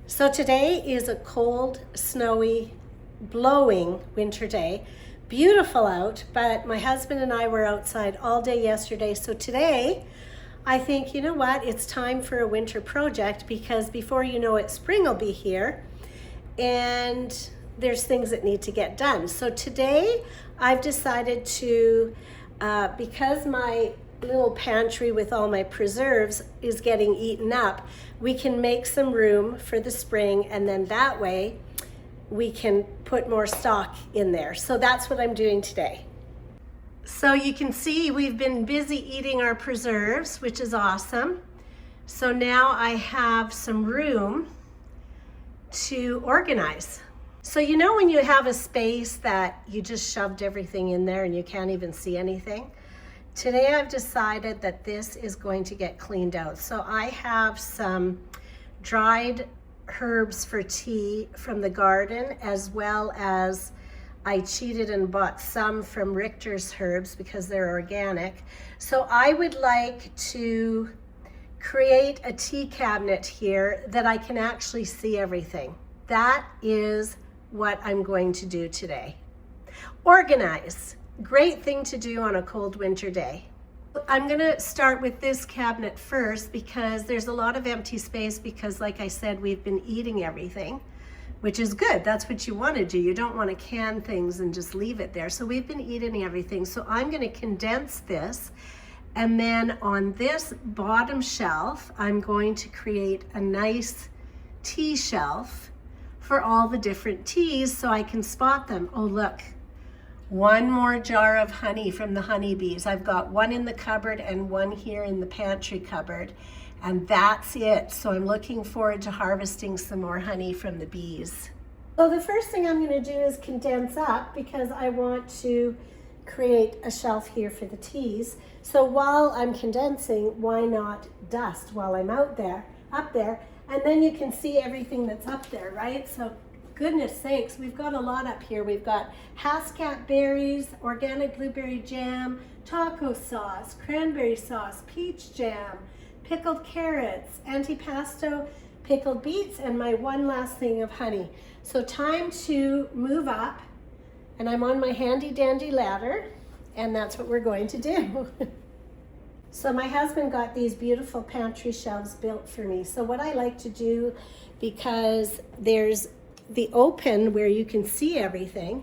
So today is a cold, snowy, blowing winter day. Beautiful out, but my husband and I were outside all day yesterday. So today, I think, you know what, it's time for a winter project because before you know it, spring will be here and there's things that need to get done. So today, I've decided to, because my little pantry with all my preserves is getting eaten up, we can make some room for the spring, and then that way we can put more stock in there. So that's what I'm doing today. So you can see we've been busy eating our preserves, which is awesome. So now I have some room to organize. So you know when you have a space that you just shoved everything in there and you can't even see anything? Today I've decided that this is going to get cleaned out. So I have some dried herbs for tea from the garden, as well as I cheated and bought some from Richter's Herbs because they're organic. So I would like to create a tea cabinet here that I can actually see everything. That is what I'm going to do today. Organize. Great thing to do on a cold winter day. I'm gonna start with this cabinet first because there's a lot of empty space because, like I said, we've been eating everything, which is good. That's what you wanna do. You don't wanna can things and just leave it there. So we've been eating everything. So I'm gonna condense this, and then on this bottom shelf, I'm going to create a nice tea shelf for all the different teas so I can spot them. Oh, look. One more jar of honey from the honeybees. I've got one in the cupboard and one here in the pantry cupboard, and that's it. So I'm looking forward to harvesting some more honey from the bees. So the first thing I'm going to do is condense up because I want to create a shelf here for the teas. So while I'm condensing, why not dust while I'm up there, and then you can see everything that's up there, right? So goodness sakes, we've got a lot up here. We've got Hascat berries, organic blueberry jam, taco sauce, cranberry sauce, peach jam, pickled carrots, antipasto, pickled beets, and my one last thing of honey. So time to move up, and I'm on my handy dandy ladder, and that's what we're going to do. So my husband got these beautiful pantry shelves built for me. So what I like to do, because there's the open where you can see everything,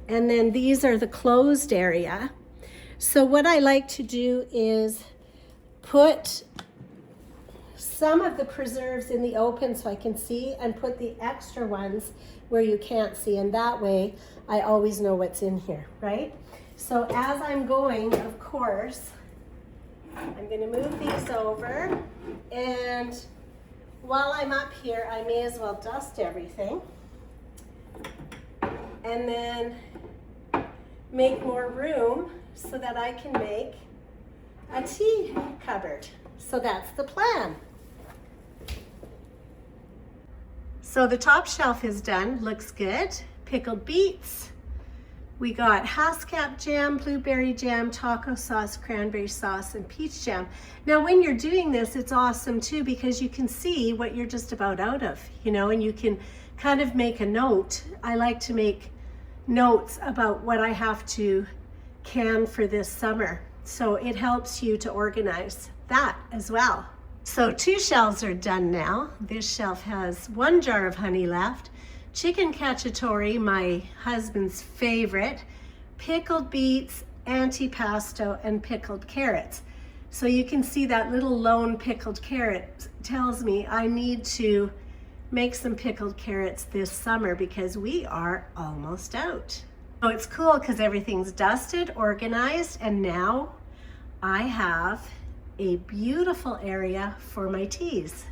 and then these are the closed area. So what I like to do is put some of the preserves in the open so I can see, and put the extra ones where you can't see, and that way I always know what's in here, right? So as I'm going, of course, I'm going to move these over, and while I'm up here, I may as well dust everything and then make more room so that I can make a tea cupboard. So that's the plan. So the top shelf is done, looks good. Pickled beets. We got Hascat jam, blueberry jam, taco sauce, cranberry sauce, and peach jam. Now when you're doing this, it's awesome too because you can see what you're just about out of, you know, and you can kind of make a note. I like to make notes about what I have to can for this summer. So it helps you to organize that as well. So 2 shelves are done now. This shelf has 1 jar of honey left, chicken cacciatore, my husband's favorite, pickled beets, antipasto, and pickled carrots. So you can see that little lone pickled carrot tells me I need to make some pickled carrots this summer because we are almost out. So it's cool because everything's dusted, organized, and now I have a beautiful area for my teas.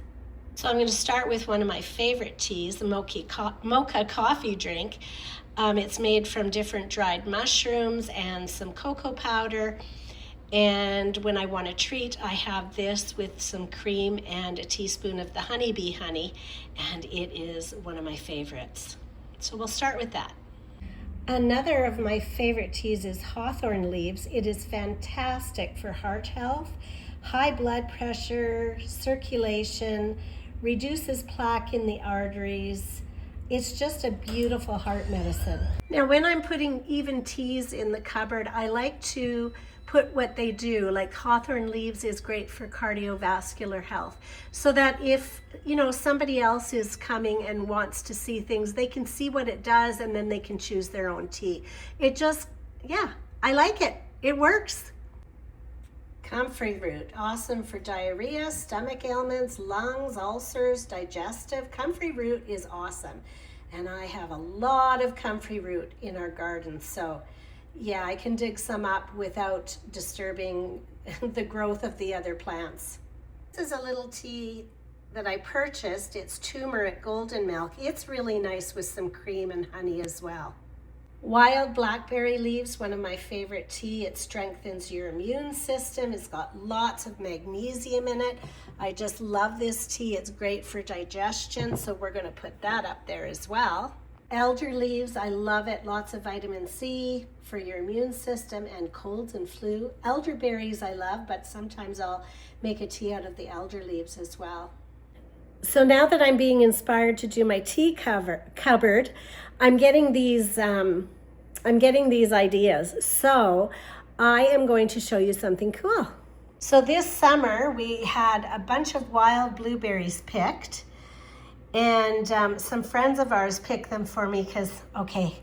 So I'm going to start with one of my favorite teas, the mocha coffee drink. It's made from different dried mushrooms and some cocoa powder. And when I want a treat, I have this with some cream and a teaspoon of the honeybee honey, and it is one of my favorites. So we'll start with that. Another of my favorite teas is hawthorn leaves. It is fantastic for heart health, high blood pressure, circulation, reduces plaque in the arteries. It's just a beautiful heart medicine. Now, when I'm putting even teas in the cupboard, I like to put what they do, like hawthorn leaves is great for cardiovascular health, so that if, you know, somebody else is coming and wants to see things, they can see what it does and then they can choose their own tea. It just, yeah, I like it. It works. Comfrey root, awesome for diarrhea, stomach ailments, lungs, ulcers, digestive. Comfrey root is awesome. And I have a lot of comfrey root in our garden. So yeah, I can dig some up without disturbing the growth of the other plants. This is a little tea that I purchased. It's turmeric golden milk. It's really nice with some cream and honey as well. Wild blackberry leaves, one of my favorite tea. It strengthens your immune system. It's got lots of magnesium in it. I just love this tea. It's great for digestion, so we're going to put that up there as well. Elder leaves, I love it. Lots of vitamin C for your immune system and colds and flu. Elderberries I love, but sometimes I'll make a tea out of the elder leaves as well. So now that I'm being inspired to do my tea cupboard, I'm getting these ideas. So I am going to show you something cool. So this summer we had a bunch of wild blueberries picked, and some friends of ours picked them for me because, okay,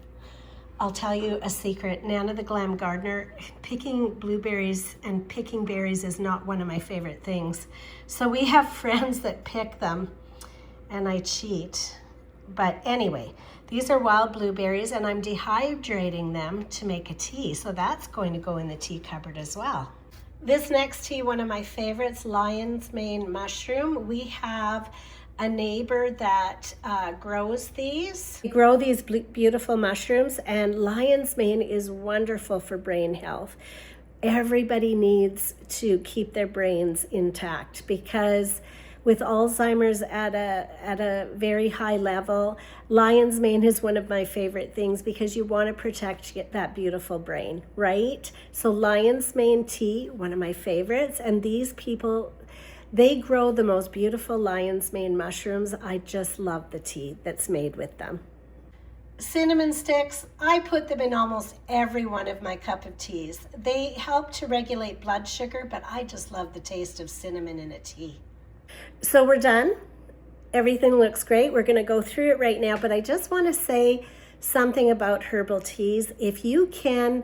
I'll tell you a secret. Nana the Glam Gardener, picking blueberries and picking berries is not one of my favorite things. So we have friends that pick them and I cheat. But anyway, these are wild blueberries and I'm dehydrating them to make a tea. So that's going to go in the tea cupboard as well. This next tea, one of my favorites, lion's mane mushroom. We have a neighbor that grows these. We grow these beautiful mushrooms, and lion's mane is wonderful for brain health. Everybody needs to keep their brains intact because with Alzheimer's at a very high level, lion's mane is one of my favorite things because you want to protect that beautiful brain, right? So lion's mane tea, one of my favorites, and these people, they grow the most beautiful lion's mane mushrooms. I just love the tea that's made with them. Cinnamon sticks, I put them in almost every one of my cup of teas. They help to regulate blood sugar, but I just love the taste of cinnamon in a tea. So we're done. Everything looks great. We're going to go through it right now, but I just want to say something about herbal teas. If you can,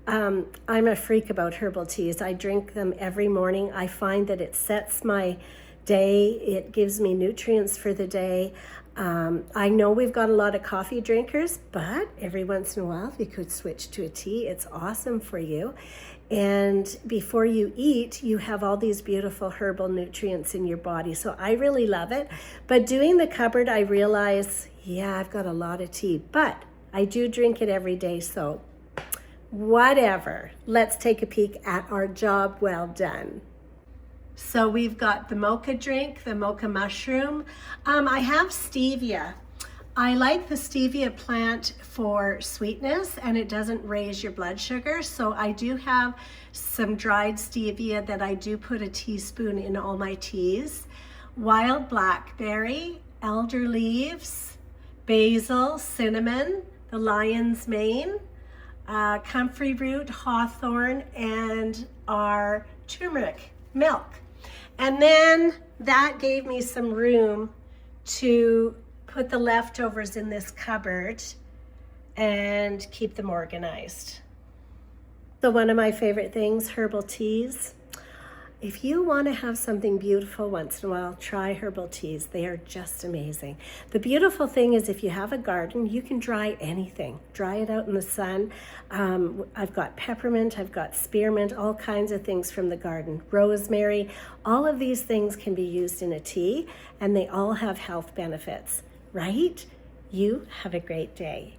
I'm a freak about herbal teas. I drink them every morning. I find that it sets my day. It gives me nutrients for the day. I know we've got a lot of coffee drinkers, but every once in a while you could switch to a tea. It's awesome for you. And before you eat, you have all these beautiful herbal nutrients in your body. So I really love it. But doing the cupboard, I realize, yeah, I've got a lot of tea, but I do drink it every day. So whatever. Let's take a peek at our job well done. So we've got the mocha drink, the mocha mushroom. I have stevia. I like the stevia plant for sweetness and it doesn't raise your blood sugar. So I do have some dried stevia that I do put a teaspoon in all my teas. Wild blackberry, elder leaves, basil, cinnamon, the lion's mane, comfrey root, hawthorn, and our turmeric milk. And then that gave me some room to put the leftovers in this cupboard and keep them organized. So one of my favorite things, herbal teas. If you want to have something beautiful once in a while, try herbal teas. They are just amazing. The beautiful thing is if you have a garden, you can dry anything. Dry it out in the sun. I've got peppermint, I've got spearmint, all kinds of things from the garden. Rosemary, all of these things can be used in a tea and they all have health benefits, right? You have a great day.